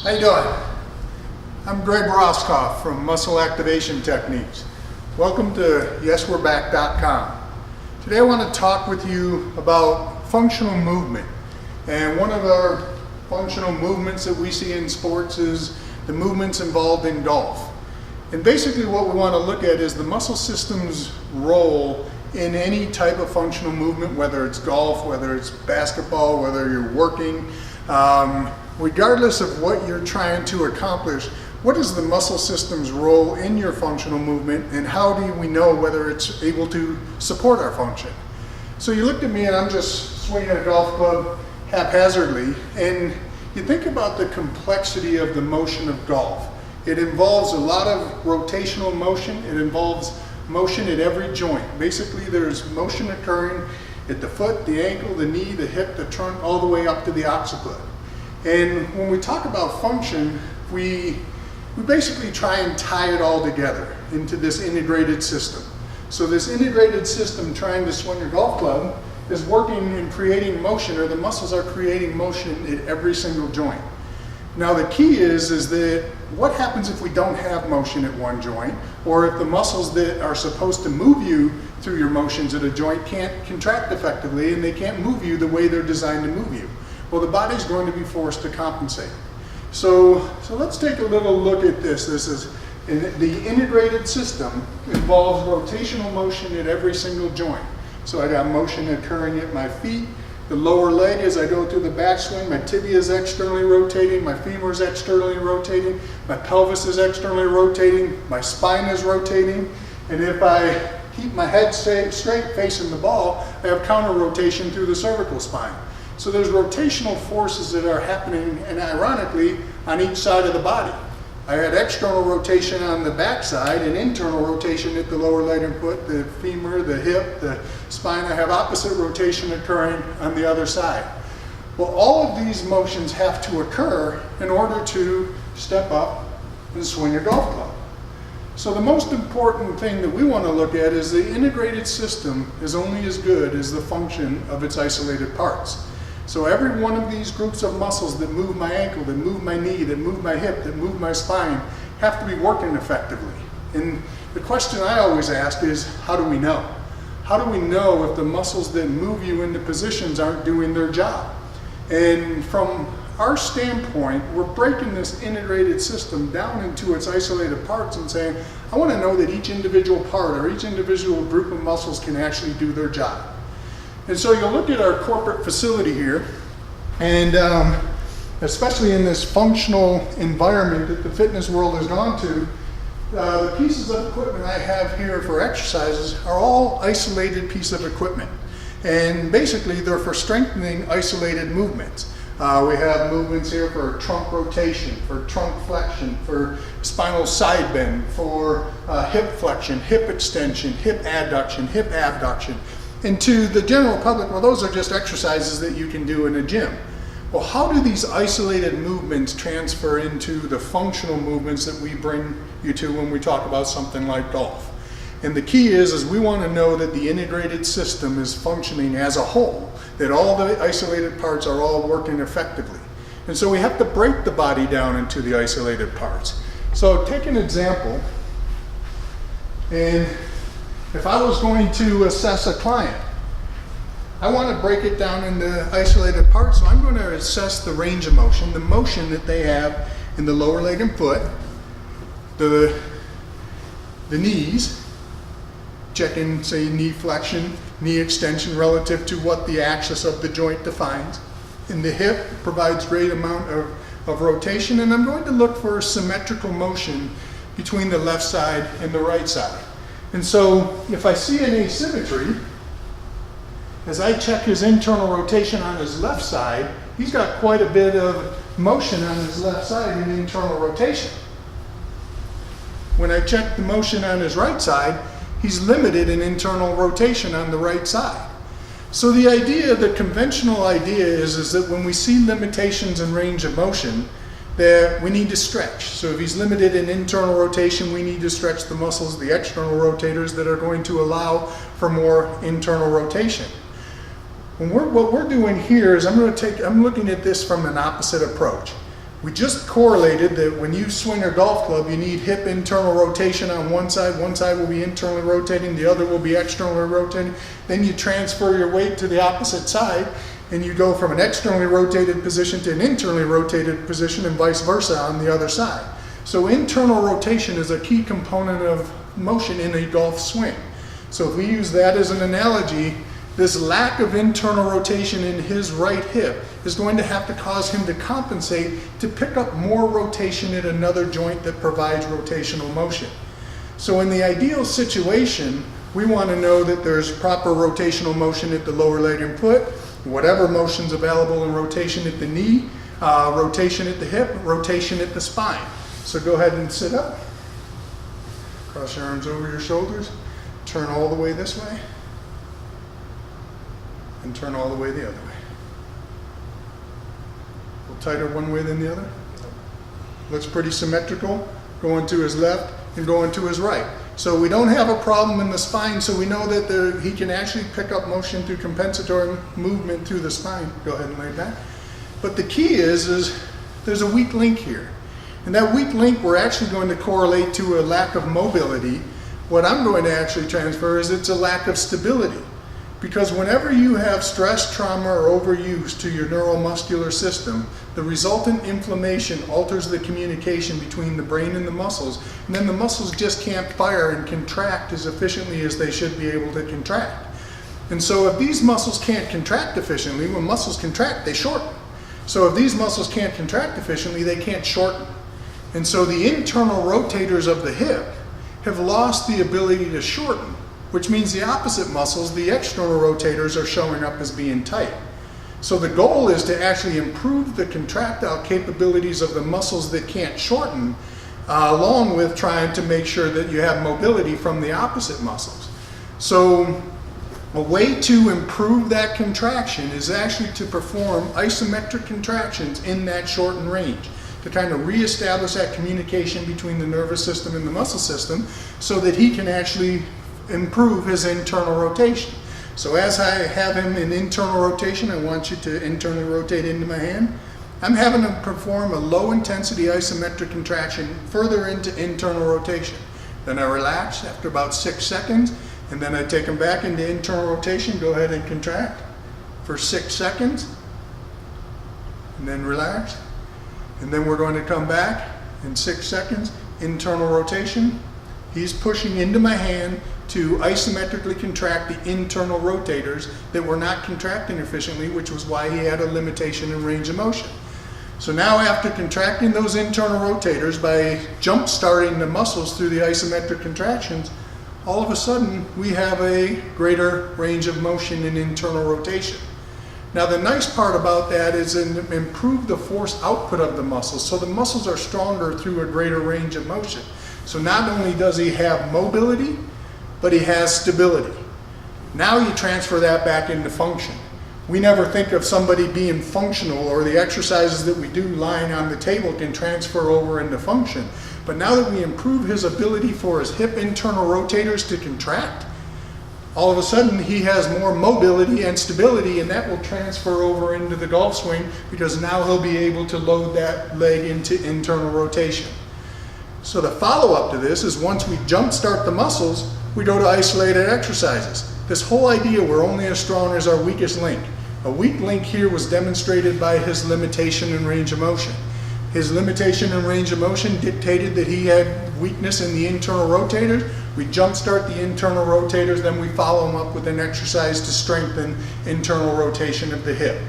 How you doing? I'm Greg Roskopf from Muscle Activation Techniques. Welcome to YesWe'reBack.com. Today I want to talk with you about functional movement. And one of our functional movements that we see in sports is the movements involved in golf. And basically what we want to look at is the muscle system's role in any type of functional movement, whether it's golf, whether it's basketball, whether you're working. Regardless of what you're trying to accomplish, what is the muscle system's role in your functional movement, and how do we know whether it's able to support our function? So you looked at me and I'm just swinging a golf club haphazardly, and you think about the complexity of the motion of golf. It involves a lot of rotational motion. It involves motion at every joint. Basically, there's motion occurring at the foot, the ankle, the knee, the hip, the trunk, all the way up to the occiput. And when we talk about function, we basically try and tie it all together into this integrated system. So this integrated system trying to swing a golf club is working and creating motion, or the muscles are creating motion at every single joint. Now the key is that what happens if we don't have motion at one joint, or if the muscles that are supposed to move you through your motions at a joint can't contract effectively and they can't move you the way they're designed to move you? Well, the body's going to be forced to compensate. So let's take a little look at this. This is the integrated system involves rotational motion at every single joint. So I got motion occurring at my feet, the lower leg as I go through the backswing, my tibia is externally rotating, my femur is externally rotating, my pelvis is externally rotating, my spine is rotating, and if I keep my head straight facing the ball, I have counter rotation through the cervical spine. So there's rotational forces that are happening, and ironically, on each side of the body. I had external rotation on the back side and internal rotation at the lower leg and foot, the femur, the hip, the spine. I have opposite rotation occurring on the other side. Well, all of these motions have to occur in order to step up and swing a golf club. So the most important thing that we want to look at is the integrated system is only as good as the function of its isolated parts. So every one of these groups of muscles that move my ankle, that move my knee, that move my hip, that move my spine, have to be working effectively. And the question I always ask is, how do we know? How do we know if the muscles that move you into positions aren't doing their job? And from our standpoint, we're breaking this integrated system down into its isolated parts and saying, I want to know that each individual part or each individual group of muscles can actually do their job. And so you'll look at our corporate facility here, and especially in this functional environment that the fitness world has gone to, the pieces of equipment I have here for exercises are all isolated pieces of equipment. And basically they're for strengthening isolated movements. We have movements here for trunk rotation, for trunk flexion, for spinal side bend, for hip flexion, hip extension, hip adduction, hip abduction. And to the general public, well, those are just exercises that you can do in a gym. Well, how do these isolated movements transfer into the functional movements that we bring you to when we talk about something like golf? And the key is we want to know that the integrated system is functioning as a whole, that all the isolated parts are all working effectively. And so we have to break the body down into the isolated parts. So take an example, and if I was going to assess a client, I want to break it down into isolated parts, so I'm going to assess the range of motion, the motion that they have in the lower leg and foot, the knees, checking, say, knee flexion, knee extension relative to what the axis of the joint defines, and the hip provides great amount of rotation, and I'm going to look for symmetrical motion between the left side and the right side. And so if I see an asymmetry, as I check his internal rotation on his left side, he's got quite a bit of motion on his left side in internal rotation. When I check the motion on his right side, he's limited in internal rotation on the right side. So the idea, the conventional idea is that when we see limitations in range of motion, that we need to stretch. So if he's limited in internal rotation, we need to stretch the muscles, the external rotators that are going to allow for more internal rotation. What we're doing here is I'm looking at this from an opposite approach. We just correlated that when you swing a golf club, you need hip internal rotation on one side will be internally rotating, the other will be externally rotating. Then you transfer your weight to the opposite side, and you go from an externally rotated position to an internally rotated position and vice versa on the other side. So internal rotation is a key component of motion in a golf swing. So if we use that as an analogy, this lack of internal rotation in his right hip is going to have to cause him to compensate to pick up more rotation in another joint that provides rotational motion. So in the ideal situation, we want to know that there's proper rotational motion at the lower leg and foot, whatever motion's available in rotation at the knee, rotation at the hip, rotation at the spine. So go ahead and sit up, cross your arms over your shoulders, turn all the way this way, and turn all the way the other way. A little tighter one way than the other. Looks pretty symmetrical, going to his left and going to his right. So we don't have a problem in the spine, so we know that he can actually pick up motion through compensatory movement through the spine. Go ahead and lay back. But the key is there's a weak link here. And that weak link we're actually going to correlate to a lack of mobility. What I'm going to actually transfer is it's a lack of stability. Because whenever you have stress, trauma, or overuse to your neuromuscular system, the resultant inflammation alters the communication between the brain and the muscles, and then the muscles just can't fire and contract as efficiently as they should be able to contract. And so if these muscles can't contract efficiently, when muscles contract, they shorten. So if these muscles can't contract efficiently, they can't shorten. And so the internal rotators of the hip have lost the ability to shorten, which means the opposite muscles, the external rotators, are showing up as being tight. So the goal is to actually improve the contractile capabilities of the muscles that can't shorten, along with trying to make sure that you have mobility from the opposite muscles. So a way to improve that contraction is actually to perform isometric contractions in that shortened range, to kind of reestablish that communication between the nervous system and the muscle system so that he can actually improve his internal rotation. So as I have him in internal rotation, I want you to internally rotate into my hand. I'm having him perform a low intensity isometric contraction further into internal rotation. Then I relax after about 6 seconds, and then I take him back into internal rotation. Go ahead and contract for 6 seconds, and then relax. And then we're going to come back in 6 seconds, internal rotation. He's pushing into my hand to isometrically contract the internal rotators that were not contracting efficiently, which was why he had a limitation in range of motion. So now after contracting those internal rotators by jump starting the muscles through the isometric contractions, all of a sudden we have a greater range of motion in internal rotation. Now the nice part about that is improve the force output of the muscles, so the muscles are stronger through a greater range of motion. So not only does he have mobility, but he has stability. Now you transfer that back into function. We never think of somebody being functional, or the exercises that we do lying on the table can transfer over into function. But now that we improve his ability for his hip internal rotators to contract, all of a sudden he has more mobility and stability, and that will transfer over into the golf swing because now he'll be able to load that leg into internal rotation. So the follow-up to this is once we jump start the muscles, we go to isolated exercises. This whole idea we're only as strong as our weakest link. A weak link here was demonstrated by his limitation in range of motion. His limitation in range of motion dictated that he had weakness in the internal rotators. We jump start the internal rotators, then we follow them up with an exercise to strengthen internal rotation of the hip.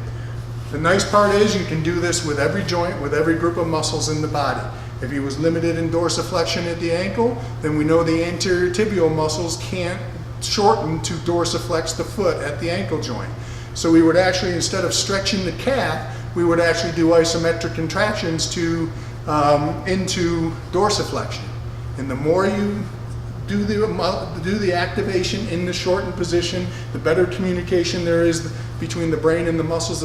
The nice part is you can do this with every joint, with every group of muscles in the body. If he was limited in dorsiflexion at the ankle, then we know the anterior tibial muscles can't shorten to dorsiflex the foot at the ankle joint. So we would actually, instead of stretching the calf, we would actually do isometric contractions to into dorsiflexion. And the more you do the activation in the shortened position, the better communication there is between the brain and the muscles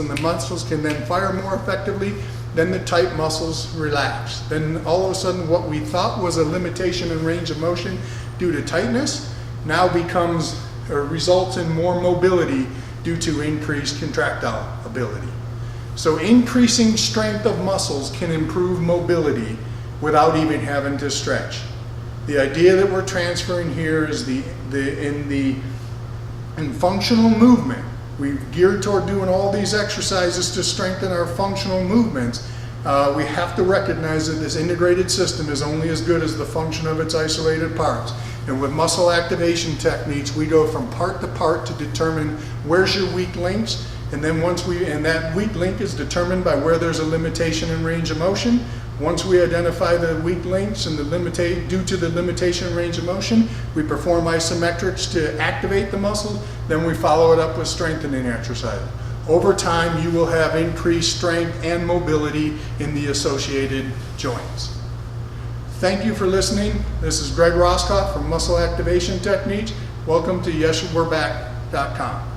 can then fire more effectively. Then the tight muscles relax. Then all of a sudden what we thought was a limitation in range of motion due to tightness now becomes or results in more mobility due to increased contractile ability. So increasing strength of muscles can improve mobility without even having to stretch. The idea that we're transferring here is in functional movement, we've geared toward doing all these exercises to strengthen our functional movements. We have to recognize that this integrated system is only as good as the function of its isolated parts. And with muscle activation techniques, we go from part to part to determine where's your weak links. And then that weak link is determined by where there's a limitation in range of motion. Once we identify the weak links and due to the limitation in range of motion, we perform isometrics to activate the muscles. Then we follow it up with strengthening exercises. Over time, you will have increased strength and mobility in the associated joints. Thank you for listening. This is Greg Roskopf from Muscle Activation Techniques. Welcome to YesWe'reBack.com.